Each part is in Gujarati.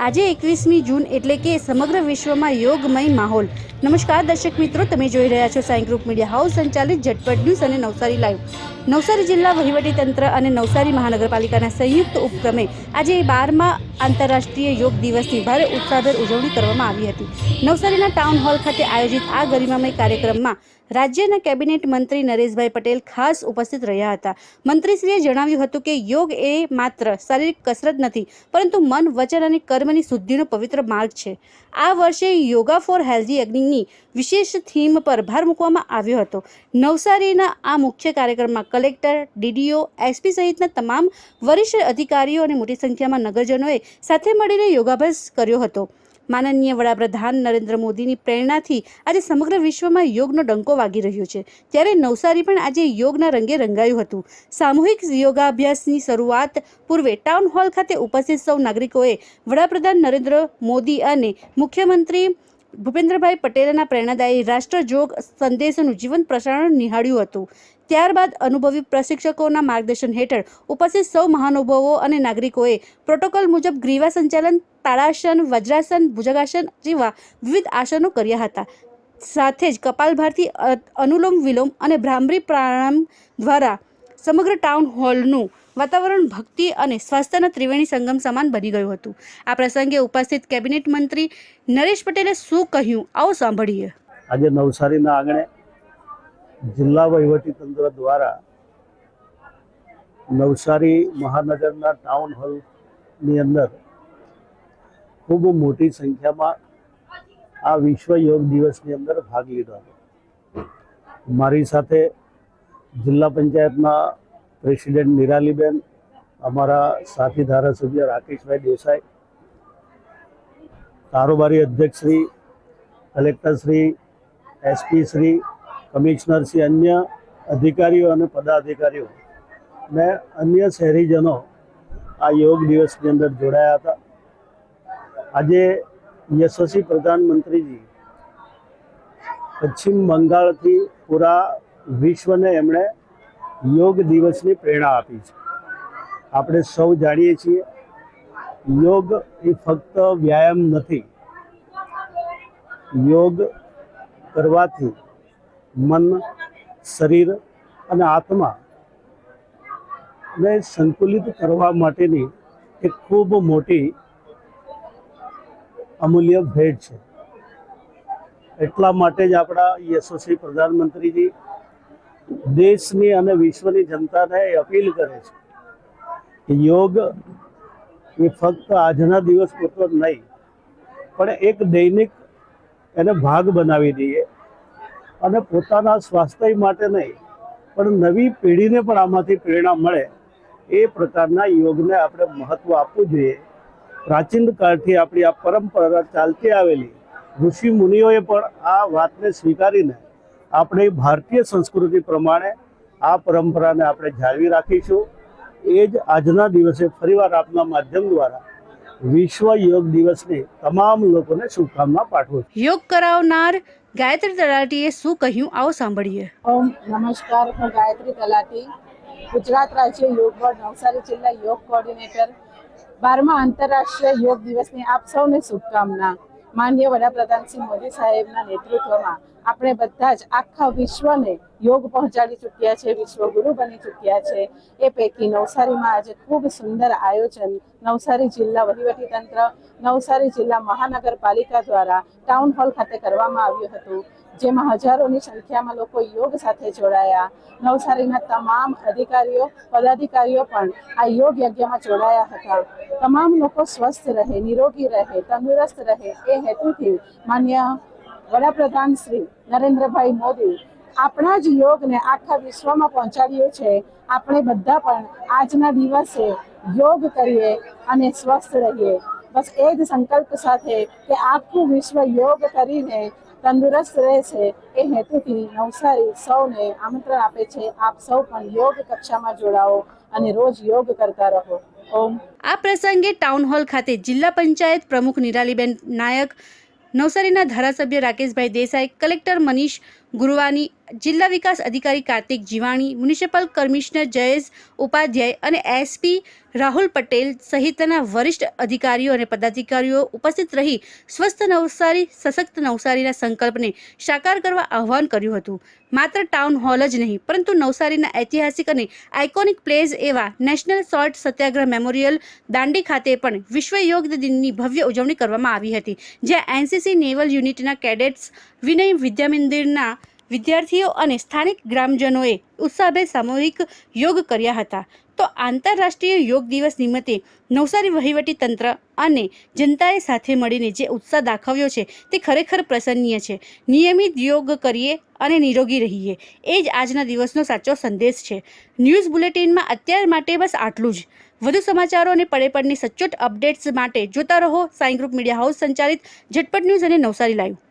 આજે 21મી જૂન એટલે કે સમગ્ર વિશ્વમાં યોગમય માહોલ। નમસ્કાર દર્શક મિત્રો, તમે જોઈ રહ્યા છો સાઈ ગ્રુપ મીડિયા હાઉસ સંચાલિત ઝટપટ ન્યૂઝ અને નવસારી લાઈવ। નવસારી જિલ્લા વહીવટીતંત્ર અને નવસારી મહાનગરપાલિકાના સંયુક્ત ઉપક્રમે આજે 12મા આંતરરાષ્ટ્રીય યોગ દિવસની ભારે ઉત્સાહભેર ઉજવણી કરવામાં આવી હતી। નવસારીના ટાઉન હોલ ખાતે આયોજિત આ ગરિમામય કાર્યક્રમમાં રાજ્યના કેબિનેટ મંત્રી નરેશભાઈ પટેલ ખાસ ઉપસ્થિત રહ્યા હતા। મંત્રીશ્રીએ જણાવ્યું હતું કે યોગ એ માત્ર શારીરિક કસરત નથી, પરંતુ મન, વચન અને કર્મની શુદ્ધિનો પવિત્ર માર્ગ છે। આ વર્ષે યોગા ફોર હેલ્ધી યજ્ઞની વિશેષ થીમ પર ભાર મૂકવામાં આવ્યો હતો। નવસારીના આ મુખ્ય કાર્યક્રમમાં કલેક્ટર, ડીડીઓ, એસપી સહિતના તમામ વરિષ્ઠ અધિકારીઓ અને મોટી સંખ્યામાં નગરજનોએ સાથે મળીને યોગાભ્યાસ કર્યો હતો। માનનીય વડાપ્રધાન નરેન્દ્ર મોદીની પ્રેરણાથી આજે સમગ્ર વિશ્વમાં યોગનો ડંકો વાગી રહ્યો છે, ત્યારે નવસારી પણ આજે યોગના રંગે રંગાયું હતું। સામૂહિક યોગાભ્યાસની શરૂઆત પૂર્વે ટાઉન હોલ ખાતે ઉપસ્થિત સૌ નાગરિકોએ વડાપ્રધાન નરેન્દ્ર મોદી અને મુખ્યમંત્રી ભૂપેન્દ્રભાઈ પટેલના પ્રેરણાદાયી રાષ્ટ્રજોગ સંદેશનું જીવંત પ્રસારણ નિહાળ્યું હતું। ત્યારબાદ અનુભવી પ્રશિક્ષકોના માર્ગદર્શન હેઠળ ઉપસ્થિત સૌ મહાનુભાવો અને નાગરિકોએ પ્રોટોકોલ મુજબ ગ્રીવા સંચાલન, તાળાસન, વજ્રાસન, ભુજંગાસન જેવા વિવિધ આસનો કર્યા હતા। સાથે જ કપાલભાતી, અનુલોમ વિલોમ અને ભ્રામરી પ્રાણાયામ દ્વારા સમગ્ર ટાઉન હોલનું વાતાવરણ ભક્તિ અને સ્વાસ્થ્યના ત્રિવેણી સંગમ સમાન બની ગયું હતું। આ પ્રસંગે ઉપસ્થિત કેબિનેટ મંત્રી નરેશ પટેલે શું કહ્યું, આવો સાંભળીએ। આજે નવસારીના આંગણે જિલ્લા વહીવટીતંત્ર દ્વારા નવસારી મહાનગરના ટાઉન હોલની અંદર ખૂબ મોટી સંખ્યામાં આ વિશ્વ યોગ દિવસની અંદર ભાગ લીધો હતો। મારી સાથે જિલ્લા પંચાયતના પ્રેસિડેન્ટ નિરાલીબેન, અમારા સાથી ધારાસભ્ય રાકેશભાઈ દેસાઈ, કારોબારી અધ્યક્ષશ્રી, કલેક્ટરશ્રી, એસપીશ્રી, કમિશનરશ્રી, અન્ય અધિકારીઓ અને પદાધિકારીઓ ને અન્ય શહેરીજનો આ યોગ દિવસની અંદર જોડાયા હતા। આજે યશસ્વી પ્રધાનમંત્રીજી પશ્ચિમ બંગાળથી પૂરા વિશ્વને એમણે યોગ દિવસની પ્રેરણા આપી છે। આપણે સૌ જાણીએ છીએ, યોગ એ ફક્ત વ્યાયામ નથી। યોગ કરવાથી મન, શરીર અને આત્માને સંતુલિત કરવા માટેની એક ખૂબ મોટી અમૂલ્ય ભેટ છે। એટલા માટે જ આપણા યશસ્વી પ્રધાનમંત્રીજી દેશની અને વિશ્વની જનતાને અપીલ કરે છે કે યોગ એ ફક્ત આજના દિવસ પૂરતો નહીં, પણ એક દૈનિક એને ભાગ બનાવી દઈએ અને પોતાના સ્વાસ્થ્ય માટે નહીં, પણ નવી પેઢીને પણ આમાંથી પ્રેરણા મળે એ પ્રકારના યોગને આપણે મહત્ત્વ આપવું જોઈએ। પ્રાચીન કાળથી આપણી આ પરંપરા ચાલતી આવેલી ઋષિ મુનિઓએ પણ આ વાતને સ્વીકારીને આપણે ભારતીય સંસ્કૃતિ પ્રમાણે આ પરંપરાને આપણે જાળવી રાખીશું। એ જ આજના દિવસે ફરીવાર આપના માધ્યમ દ્વારા વિશ્વ યોગ દિવસની તમામ લોકોને શુભકામના પાઠવું છું। યોગ કરાવનાર ગાયત્રી તલાટીએ શું કહ્યું, આવો સાંભળીએ। નમસ્કાર, હું ગાયત્રી તલાટી, ગુજરાત રાજ્ય યોગ બોર્ડ નવસારી જિલ્લા યોગ કોઓર્ડિનેટર। 12મા આંતરરાષ્ટ્રીય યોગ દિવસની આપ સૌને શુભકામના। માનનીય વડાપ્રધાન શ્રી મોદી સાહેબના નેતૃત્વમાં આપણે બધા જ આખા વિશ્વને યોગ પહોંચાડી ચૂક્યા છે, વિશ્વગુરુ બની ચૂક્યા છે। એ પૈકી નવસારીમાં આજે ખૂબ સુંદર આયોજન નવસારી જિલ્લા વહીવટીતંત્ર, નવસારી જિલ્લા મહાનગરપાલિકા દ્વારા ટાઉન હોલ ખાતે કરવામાં આવ્યું હતું, જેમાં હજારોની સંખ્યામાં લોકો યોગ સાથે જોડાયા। નવસારીના તમામ અધિકારીઓ, પદાધિકારીઓ પણ આ યોગ યજ્ઞમાં જોડાયા હતા। તમામ લોકો સ્વસ્થ રહે, નિરોગી રહે, તંદુરસ્ત રહે એ હેતુથી માન્ય વડાપ્રધાન શ્રી નરેન્દ્રભાઈ મોદી આપણા જ યોગને આખા વિશ્વમાં પહોંચાડ્યો છે। આપણે બધા પણ આજના દિવસે યોગ કરીએ અને સ્વસ્થ રહીએ। બસ એ જ સંકલ્પ સાથે કે આખું વિશ્વ યોગ કરીને તંદુરસ્ત રહેશે એ હેતુથી નવસારી સૌને આમંત્રણ આપે છે। આપ સૌ પણ યોગ કક્ષામાં જોડાઓ અને રોજ યોગ કરતા રહો। ઓમ। આ પ્રસંગે ટાઉન હોલ ખાતે જિલ્લા પંચાયત પ્રમુખ નિરાલીબેન નાયક, નવસારીના ધારાસભ્ય રાકેશભાઈ દેસાઈ, કલેક્ટર મનીષ ગુરુવાની જિલ્લા વિકાસ અધિકારી કાર્તિક જીવાણી, મ્યુનિસિપલ કમિશનર જયેશ ઉપાધ્યાય અને એસપી રાહુલ પટેલ સહિતના વરિષ્ઠ અધિકારીઓ અને પદાધિકારીઓ ઉપસ્થિત રહી સ્વસ્થ નવસારી સશક્ત નવસારીના સંકલ્પને સાકાર કરવા આહ્વાન કર્યું હતું. માત્ર ટાઉન હોલ જ નહીં પરંતુ નવસારીના ઐતિહાસિક અને આઇકોનિક પ્લેસ એવા નેશનલ સોલ્ટ સત્યાગ્રહ મેમોરિયલ દાંડી ખાતે પણ વિશ્વ યોગ દિનની ભવ્ય ઉજવણી કરવામાં આવી હતી, જ્યાં એનસીસી નેવલ યુનિટના કેડેટ્સ, વિનય વિદ્યા મંદિરના વિદ્યાર્થીઓ અને સ્થાનિક ગ્રામજનોએ ઉત્સાહભેર સામૂહિક યોગ કર્યા હતા. તો આંતરરાષ્ટ્રીય યોગ દિવસ નિમિત્તે નવસારી વહીવટી તંત્ર અને જનતાએ સાથે મળીને જે ઉત્સાહ દાખવ્યો છે તે ખરેખર પ્રશંસનીય છે. નિયમિત યોગ કરીએ અને નિરોગી રહીએ એ જ આજના દિવસનો સાચો સંદેશ છે. ન્યૂઝ બુલેટિનમાં અત્યાર માટે બસ આટલું જ. વધુ સમાચારો અને પડેપડની સચોટ અપડેટ્સ માટે જોતા રહો સાઈ ગ્રુપ મીડિયા હાઉસ સંચાલિત ઝટપટ ન્યૂઝ અને નવસારી લાઈવ.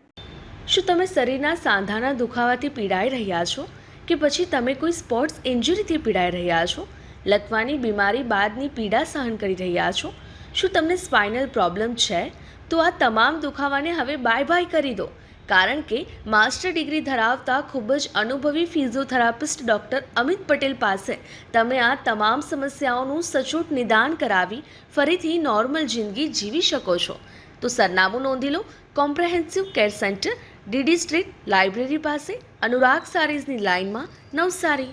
શું તમે શરીરના સાંધાના દુખાવાથી પીડાઈ રહ્યા છો કે પછી તમે કોઈ સ્પોર્ટ્સ ઇન્જરીથી પીડાઈ રહ્યા છો? લકવાની બીમારી બાદની પીડા સહન કરી રહ્યા છો? શું તમને સ્પાઇનલ પ્રોબ્લેમ છે? તો આ તમામ દુખાવાને હવે બાય બાય કરી દો, કારણ કે માસ્ટર ડિગ્રી ધરાવતા ખૂબ જ અનુભવી ફિઝિયોથેરાપિસ્ટ ડૉક્ટર અમિત પટેલ પાસે તમે આ તમામ સમસ્યાઓનું સચોટ નિદાન કરાવી ફરીથી નોર્મલ જિંદગી જીવી શકો છો. તો સરનામું નોંધી લો. Comprehensive care centre, DD street, library પાસે, અનુરાગ સારીઝની લાઇનમાં, નવસારી.